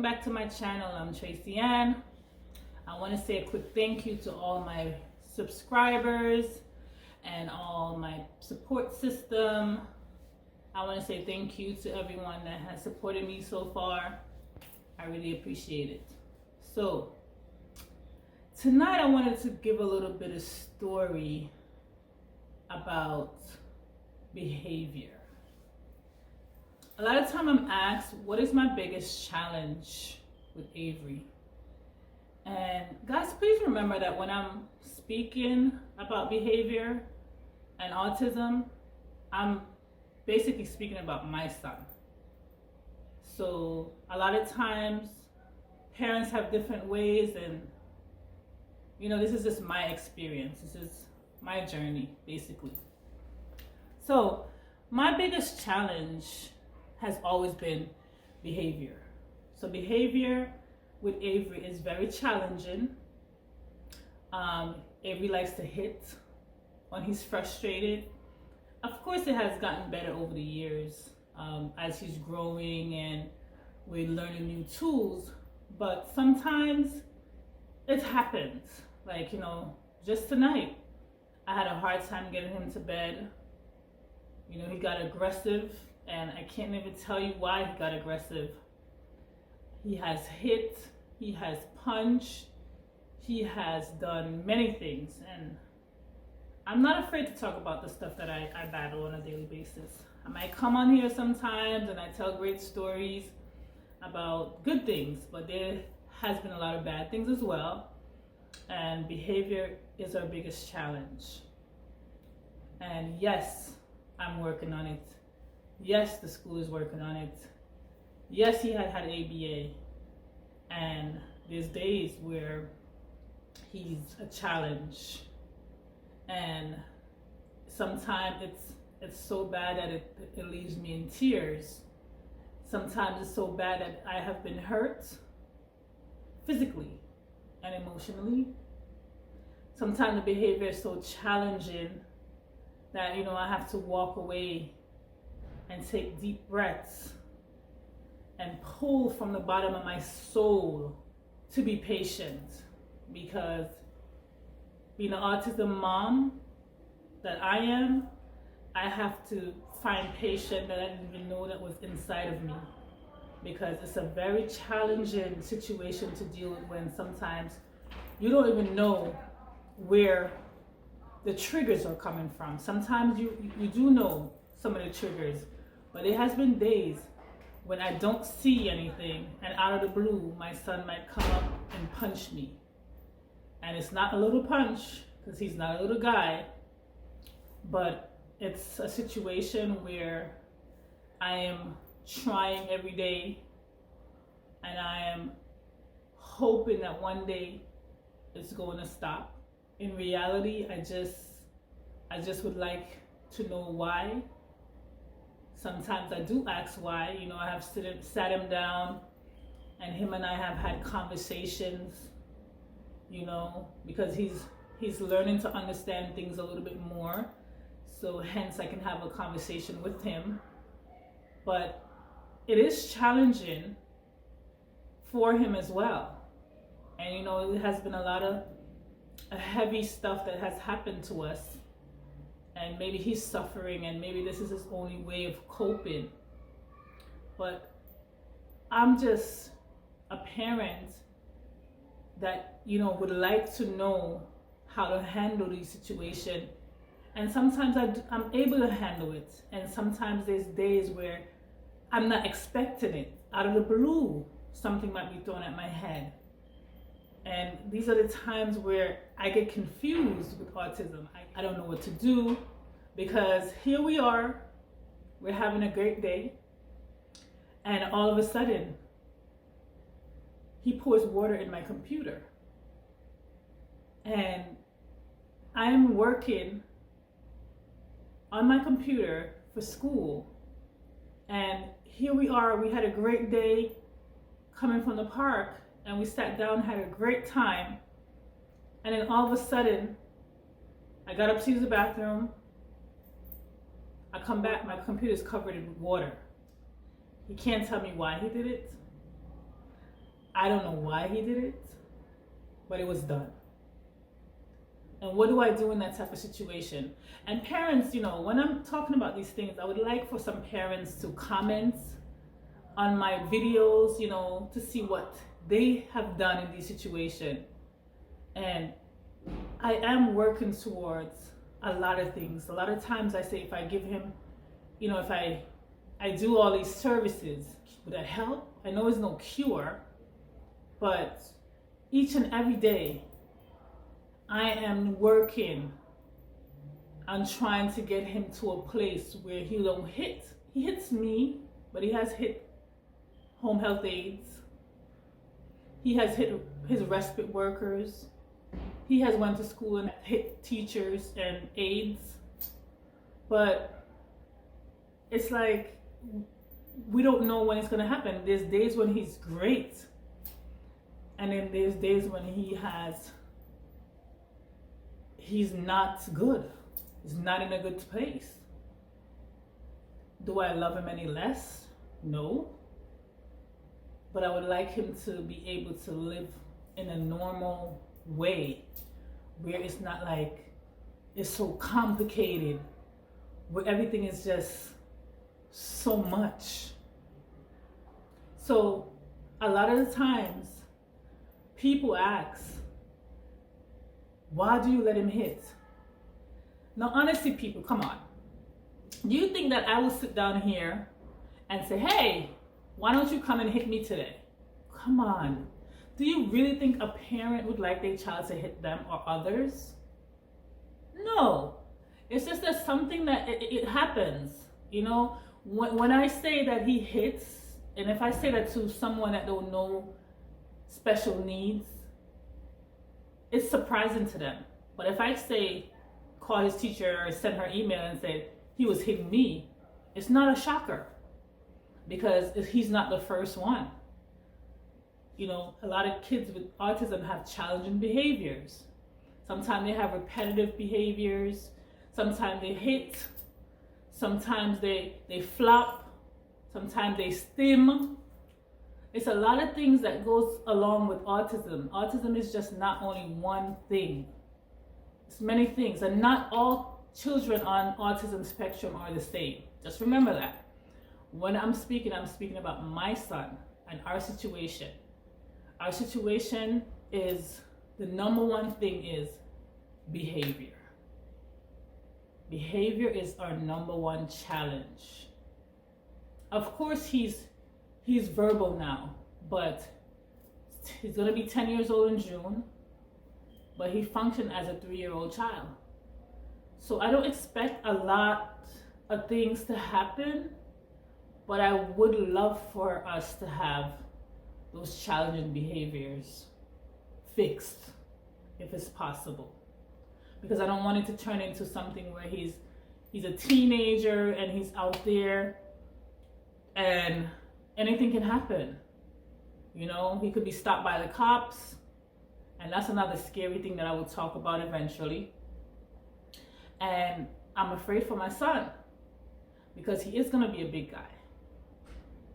back to my channel. I'm Tracy Ann. I want to say a quick thank you to all my subscribers and all my support system. I want to say thank you to everyone that has supported me so far. I really appreciate it. So tonight I wanted to give a little bit of story about behavior. A lot of time I'm asked, what is my biggest challenge with Avery? And guys, please remember that when I'm speaking about behavior and autism, I'm basically speaking about my son. So a lot of times parents have different ways, and this is just my experience. This is my journey, basically. So my biggest challenge has always been behavior. So behavior with Avery is very challenging. Avery likes to hit when he's frustrated. Of course, it has gotten better over the years as he's growing and we're learning new tools, but sometimes it happens. Like, just tonight, I had a hard time getting him to bed. He got aggressive, and I can't even tell you why he got aggressive. He has hit, he has punched, he has done many things, and I'm not afraid to talk about the stuff that I battle on a daily basis. I might come on here sometimes and I tell great stories about good things, but there has been a lot of bad things as well, and behavior is our biggest challenge. And yes, I'm working on it. Yes, the school is working on it. Yes, he had ABA. And there's days where he's a challenge. And sometimes it's so bad that it leaves me in tears. Sometimes it's so bad that I have been hurt physically and emotionally. Sometimes the behavior is so challenging that I have to walk away and take deep breaths and pull from the bottom of my soul to be patient, because being an autism mom that I am, I have to find patience that I didn't even know that was inside of me, because it's a very challenging situation to deal with when sometimes you don't even know where the triggers are coming from. Sometimes you do know some of the triggers, but it has been days when I don't see anything, and out of the blue, my son might come up and punch me. And it's not a little punch, because he's not a little guy, but it's a situation where I am trying every day, and I am hoping that one day it's going to stop. In reality, I just would like to know why. Sometimes I do ask why. I have sat him down, and him and I have had conversations, because he's learning to understand things a little bit more. So hence I can have a conversation with him. But it is challenging for him as well. And it has been a lot of heavy stuff that has happened to us. And maybe he's suffering, and maybe this is his only way of coping. But I'm just a parent that, would like to know how to handle these situations. And sometimes I'm able to handle it. And sometimes there's days where I'm not expecting it. Out of the blue, something might be thrown at my head. And these are the times where I get confused with autism. I don't know what to do, because here we are, we're having a great day, and all of a sudden, he pours water in my computer. And I'm working on my computer for school. And here we are, we had a great day coming from the park, and we sat down, had a great time. And then all of a sudden, I got up to use the bathroom. I come back, my computer's covered in water. He can't tell me why he did it. I don't know why he did it, but it was done. And what do I do in that type of situation? And parents, when I'm talking about these things, I would like for some parents to comment on my videos, to see what they have done in this situation. And I am working towards a lot of things. A lot of times I say, if I give him, if I do all these services, would that help? I know it's no cure, but each and every day, I am working on trying to get him to a place where he don't hit. He hits me, but he has hit home health aides. He has hit his respite workers. He has went to school and hit teachers and aides. But it's like, we don't know when it's going to happen. There's days when he's great. And then there's days when he's not good. He's not in a good place. Do I love him any less? No. But I would like him to be able to live in a normal way where it's not like it's so complicated, where everything is just so much. So a lot of the times people ask, why do you let him hit? Now, honestly, people, come on. Do you think that I will sit down here and say, hey, why don't you come and hit me today? Come on. Do you really think a parent would like their child to hit them or others? No. It's just that something that it happens. When I say that he hits, and if I say that to someone that don't know special needs, it's surprising to them. But if I say, call his teacher or send her email and say, he was hitting me, it's not a shocker because he's not the first one. A lot of kids with autism have challenging behaviors. Sometimes they have repetitive behaviors. Sometimes they hit. Sometimes they flop. Sometimes they stim. It's a lot of things that goes along with autism. Autism is just not only one thing. It's many things. And not all children on autism spectrum are the same. Just remember that. When I'm speaking about my son and our situation. Our situation is, the number one thing is behavior. Behavior is our number one challenge. Of course, he's verbal now, but he's going to be 10 years old in June, but he functioned as a 3-year-old child. So I don't expect a lot of things to happen, but I would love for us to have those challenging behaviors fixed if it's possible. Because I don't want it to turn into something where he's a teenager and he's out there and anything can happen. He could be stopped by the cops, and that's another scary thing that I will talk about eventually. And I'm afraid for my son because he is going to be a big guy.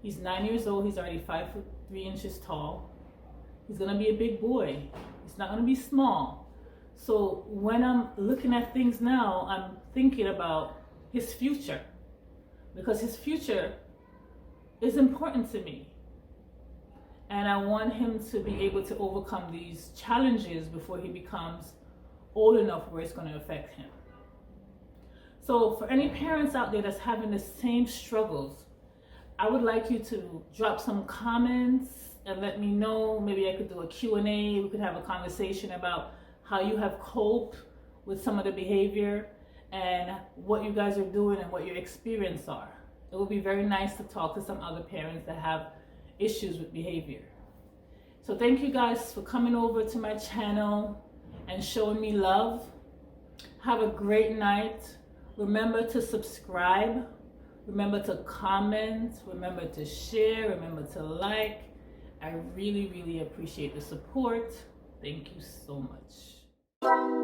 He's 9 years old. He's already 5'3" tall. He's going to be a big boy. He's not going to be small. So when I'm looking at things now, I'm thinking about his future, because his future is important to me. And I want him to be able to overcome these challenges before he becomes old enough where it's going to affect him. So for any parents out there that's having the same struggles, I would like you to drop some comments and let me know. Maybe I could do a Q&A. We could have a conversation about how you have coped with some of the behavior and what you guys are doing and what your experience are. It would be very nice to talk to some other parents that have issues with behavior. So thank you guys for coming over to my channel and showing me love. Have a great night. Remember to subscribe. Remember to comment. Remember to share. Remember to like. I really, really appreciate the support. Thank you so much.